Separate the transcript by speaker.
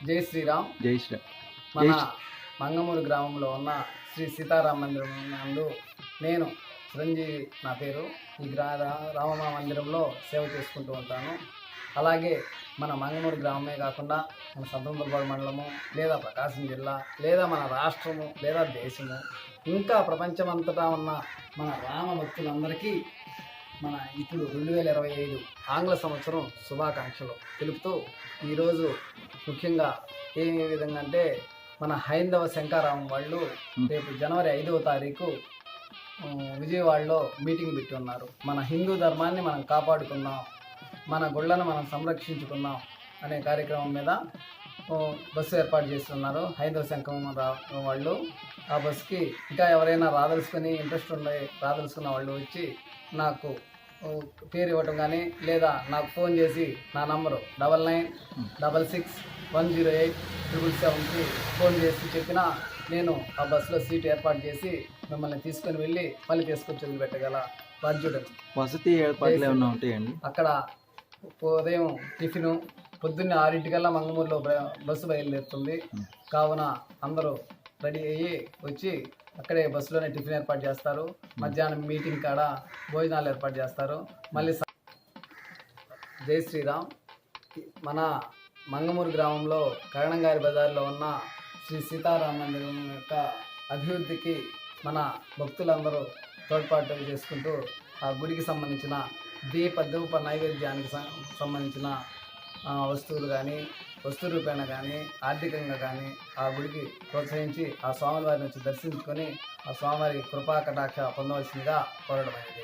Speaker 1: జై శ్రీరామ్.
Speaker 2: జై శ్రీరామ్.
Speaker 1: మన మంగమూరు గ్రామంలో ఉన్న శ్రీ సీతారామ మందిరం నందు నేను చిరంజీవి నా పేరు. ఈ రామమ్మ మందిరంలో సేవ చేసుకుంటూ ఉంటాను. అలాగే మన మంగమూరు గ్రామమే కాకుండా మన సంతనూరుపాడు మండలము లేదా ప్రకాశం జిల్లా లేదా మన రాష్ట్రము లేదా దేశము ఇంకా ప్రపంచమంతటా ఉన్న మన రామ భక్తులందరికీ మన ఇప్పుడు 2025 ఆంగ్ల సంవత్సరం శుభాకాంక్షలు తెలుపుతూ ఈరోజు ముఖ్యంగా ఏ విధంగా అంటే మన హైందవ శంకారామం వాళ్ళు రేపు జనవరి 5వ తారీఖు విజయవాడలో మీటింగ్ పెట్టి ఉన్నారు. మన హిందూ ధర్మాన్ని మనం కాపాడుకుందాం, మన గుళ్ళను మనం సంరక్షించుకుందాం అనే కార్యక్రమం మీద బస్సు ఏర్పాటు చేస్తున్నారు హైందవ శంఖం వాళ్ళు. ఆ బస్సుకి ఇంకా ఎవరైనా రాదలుచుకొని ఇంట్రెస్ట్ ఉండే రాదలుచుకున్న వాళ్ళు వచ్చి నాకు పేరు ఇవ్వటం కానీ లేదా నాకు ఫోన్ చేసి నా నంబరు 9966108777కి ఫోన్ చేసి చెప్పినా నేను ఆ బస్సులో సీట్ ఏర్పాటు చేసి మిమ్మల్ని తీసుకొని వెళ్ళి మళ్ళీ తీసుకొచ్చి వదిలిపెట్టగల బాధ్యుడు.
Speaker 2: వసతి ఏర్పాట్లు ఏమైనా ఉంటాయండి
Speaker 1: అక్కడ? ఉదయం టిఫిను పొద్దున్నే 6 మంగమూరులో బస్సు బయలుదేరుతుంది. కావున అందరూ రెడీ అయ్యి వచ్చి అక్కడే బస్సులోనే టిఫిన్ ఏర్పాటు చేస్తారు. మధ్యాహ్నం మీటింగ్ కాడ భోజనాలు ఏర్పాటు చేస్తారు. మళ్ళీ జై శ్రీరామ్. మన మంగమూరు గ్రామంలో కరణంగారి బజార్లో ఉన్న శ్రీ సీతారామ మందిరం యొక్క అభివృద్ధికి మన భక్తులందరూ తోడ్పాటు చేసుకుంటూ ఆ గుడికి సంబంధించిన ధూప నైవేద్యానికి సంబంధించిన వస్తువులు కానీ వస్తు రూపేణ కానీ ఆర్థికంగా కానీ ఆ గుడికి ప్రోత్సహించి ఆ స్వామివారిని వచ్చి దర్శించుకొని ఆ స్వామివారి కృపా కటాక్ష పొందవలసిందిగా కోరడం అనేది.